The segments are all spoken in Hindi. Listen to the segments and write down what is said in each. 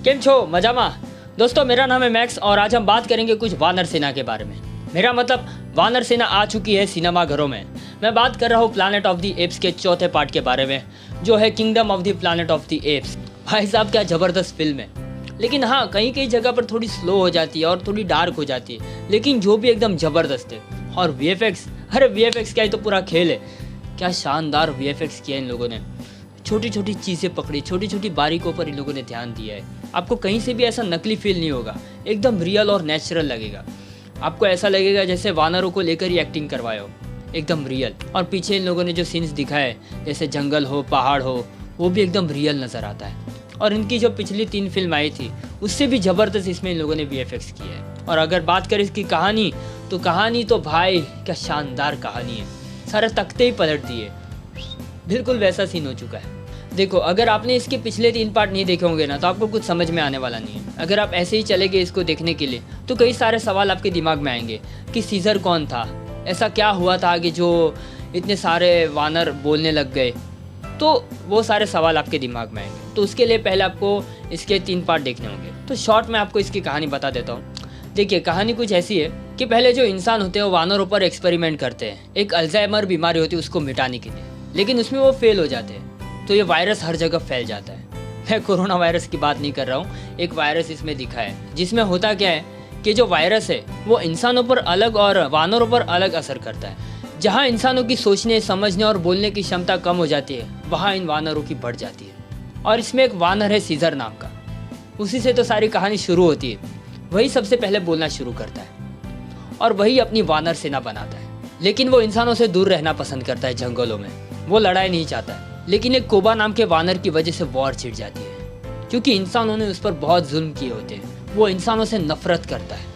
केम छो मजामा। दोस्तों मेरा नाम है मैक्स और आज हम बात करेंगे कुछ वानर सेना के बारे में। मेरा मतलब वानर सेना आ चुकी है सिनेमा घरों में। मैं बात कर रहा हूँ प्लैनेट ऑफ द एप्स के चौथे पार्ट के बारे में, जो है kingdom of the planet of the apps. भाई साहब क्या ज़बरदस्त फिल्म है। लेकिन हाँ, कई जगह पर थोड़ी स्लो हो जाती है और थोड़ी डार्क हो जाती है, लेकिन जो भी एकदम ज़बरदस्त है। और वीएफएक्स, अरे वीएफएक्स क्या, ही तो पूरा खेल है। क्या शानदार वीएफएक्स किया इन लोगों ने। छोटी छोटी चीज़ें पकड़ी, छोटी छोटी बारीकों पर इन लोगों ने ध्यान दिया है। आपको कहीं से भी ऐसा नकली फील नहीं होगा, एकदम रियल और नेचुरल लगेगा। आपको ऐसा लगेगा जैसे वानरों को लेकर ही एक्टिंग करवाए हो, एकदम रियल। और पीछे इन लोगों ने जो सीन्स दिखाए, जैसे जंगल हो, पहाड़ हो, वो भी एकदम रियल नज़र आता है। और इनकी जो पिछली 3 फिल्म आई थी, उससे भी ज़बरदस्त इसमें इन लोगों ने वीएफएक्स किया है। और अगर बात करें इसकी कहानी तो भाई क्या शानदार कहानी है। सारे तख्ते ही पलट दिए, बिल्कुल वैसा सीन हो चुका है। देखो, अगर आपने इसके पिछले 3 पार्ट नहीं देखे होंगे ना, तो आपको कुछ समझ में आने वाला नहीं है। अगर आप ऐसे ही चले गए इसको देखने के लिए, तो कई सारे सवाल आपके दिमाग में आएंगे कि सीजर कौन था, ऐसा क्या हुआ था कि जो इतने सारे वानर बोलने लग गए। तो वो सारे सवाल आपके दिमाग में आएंगे। तो उसके लिए पहले आपको इसके 3 पार्ट देखने होंगे। तो शॉर्ट में आपको इसकी कहानी बता देता हूँ। देखिए, कहानी कुछ ऐसी है कि पहले जो इंसान होते हैं वो वानरों पर एक्सपेरिमेंट करते हैं, एक अल्जाइमर बीमारी होती है उसको मिटाने के लिए। लेकिन उसमें वो फेल हो जाते हैं, तो ये वायरस हर जगह फैल जाता है। मैं कोरोना वायरस की बात नहीं कर रहा हूँ, एक वायरस इसमें दिखा है, जिसमें होता क्या है कि जो वायरस है वो इंसानों पर अलग और वानरों पर अलग असर करता है। जहाँ इंसानों की सोचने, समझने और बोलने की क्षमता कम हो जाती है, वहाँ इन वानरों की बढ़ जाती है। और इसमें एक वानर है सीजर नाम का, उसी से तो सारी कहानी शुरू होती है। वही सबसे पहले बोलना शुरू करता है और वही अपनी वानर सेना बनाता है। लेकिन वो इंसानों से दूर रहना पसंद करता है जंगलों में, वो लड़ाई नहीं चाहता है। लेकिन एक कोबा नाम के वानर की वजह से वॉर छिड़ जाती है, क्योंकि इंसानों ने उस पर बहुत जुल्म किए होते हैं। वो इंसानों से नफरत करता है।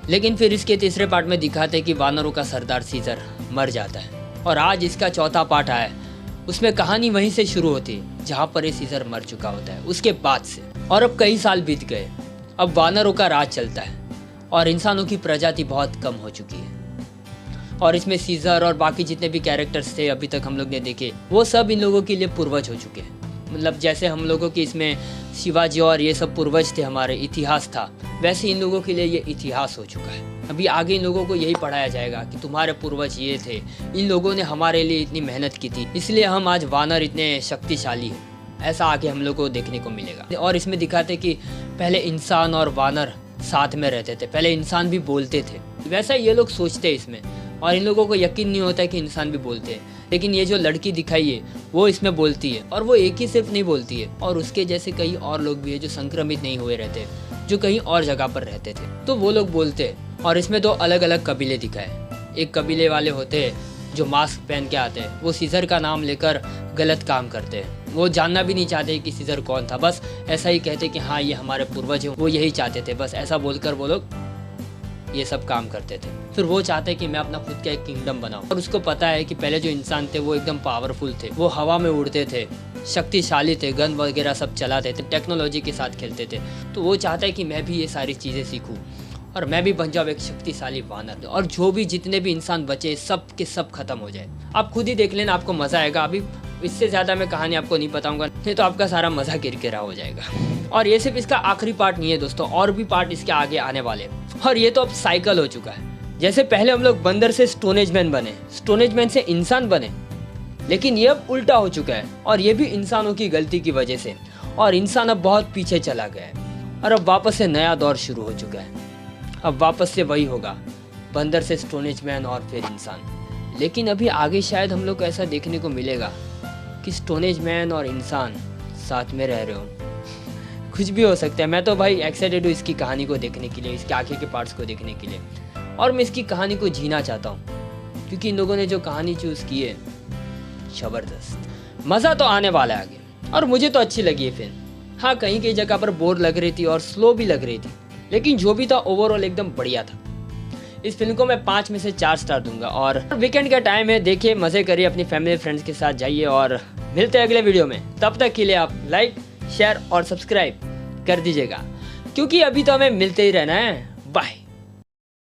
लेकिन फिर इसके तीसरे पार्ट में दिखाते हैं कि वानरों का सरदार सीजर मर जाता है। और आज इसका चौथा पार्ट आया है, उसमें कहानी वहीं से शुरू होती है जहाँ पर ये सीजर मर चुका होता है, उसके बाद से। और अब कई साल बीत गए, अब वानरों का राज चलता है और इंसानों की प्रजाति बहुत कम हो चुकी है। और इसमें सीजर और बाकी जितने भी कैरेक्टर्स थे अभी तक हम लोग ने देखे, वो सब इन लोगों के लिए पूर्वज हो चुके हैं। मतलब जैसे हम लोगों की इसमें शिवाजी और ये सब पूर्वज थे, हमारे इतिहास था, वैसे इन लोगों के लिए ये इतिहास हो चुका है। अभी आगे इन लोगों को यही पढ़ाया जाएगा कि तुम्हारे पूर्वज ये थे, इन लोगों ने हमारे लिए इतनी मेहनत की थी, इसलिए हम आज वानर इतने शक्तिशाली हैं। ऐसा आगे हम लोग को देखने को मिलेगा। और इसमें दिखाते कि पहले इंसान और वानर साथ में रहते थे, पहले इंसान भी बोलते थे, वैसा ये लोग सोचते हैं इसमें। और इन लोगों को यकीन नहीं होता है कि इंसान भी बोलते हैं। लेकिन ये जो लड़की दिखाई है वो इसमें बोलती है, और वो एक ही सिर्फ नहीं बोलती है, और उसके जैसे कई और लोग भी है जो संक्रमित नहीं हुए रहते, जो कहीं और जगह पर रहते थे, तो वो लोग बोलते हैं। और इसमें 2 अलग अलग कबीले दिखाए। एक कबीले वाले होते हैं जो मास्क पहन के आते हैं, वो सीजर का नाम लेकर गलत काम करते हैं। वो जानना भी नहीं चाहते कि सीजर कौन था, बस ऐसा ही कहते कि हाँ ये हमारे पूर्वज हैं, वो यही चाहते थे, बस ऐसा बोलकर वो लोग ये सब काम करते थे। फिर वो चाहते कि मैं अपना खुद का एक किंगडम बनाऊं। और उसको पता है कि पहले जो इंसान थे वो एकदम पावरफुल थे, वो हवा में उड़ते थे, शक्तिशाली थे, गन वगैरह सब चलाते थे, टेक्नोलॉजी के साथ खेलते थे। तो वो चाहता है कि मैं भी ये सारी चीज़ें सीखूं और मैं भी बन जाऊँ एक शक्तिशाली वानर, और जो भी जितने भी इंसान बचे सब के सब खत्म हो जाए। आप खुद ही देख लेना, आपको मज़ा आएगा। अभी इससे ज़्यादा मैं कहानी आपको नहीं बताऊंगा, नहीं तो आपका सारा मज़ा किरकिरा हो जाएगा। और ये सिर्फ इसका आखिरी पार्ट नहीं है दोस्तों, और भी पार्ट इसके आगे आने वाले। और ये तो अब साइकिल हो चुका है। जैसे पहले हम लोग बंदर से स्टोनेज मैन बने, स्टोनेज मैन से इंसान बने, लेकिन ये अब उल्टा हो चुका है। और ये भी इंसानों की गलती की वजह से। और इंसान अब बहुत पीछे चला गया है, और अब वापस से नया दौर शुरू हो चुका है। अब वापस से वही होगा, बंदर से स्टोनेज मैन और फिर इंसान। लेकिन अभी आगे शायद हम लोग को ऐसा देखने को मिलेगा कि स्टोनेज मैन और इंसान साथ में रह रहे हो। कुछ भी हो सकता है। मैं तो भाई एक्साइटेड हूँ इसकी कहानी को देखने के लिए, इसके आगे के पार्ट्स को देखने के लिए। और मैं इसकी कहानी को जीना चाहता हूँ, क्योंकि इन लोगों ने जो कहानी चूज़ की है, ज़बरदस्त। मज़ा तो आने वाला है आगे, और मुझे तो अच्छी लगी है फिल्म। हाँ, कहीं जगह पर बोर लग रही थी और स्लो भी लग रही थी, लेकिन जो भी था ओवरऑल एकदम बढ़िया था। इस फिल्म को मैं 5 में से 4 स्टार दूंगा। और वीकेंड का टाइम है, देखिए, मज़े करिए, अपनी फैमिली फ्रेंड्स के साथ जाइए। और मिलते हैं अगले वीडियो में। तब तक के लिए आप लाइक, शेयर और सब्सक्राइब कर दीजिएगा, क्योंकि अभी तो हमें मिलते ही रहना है।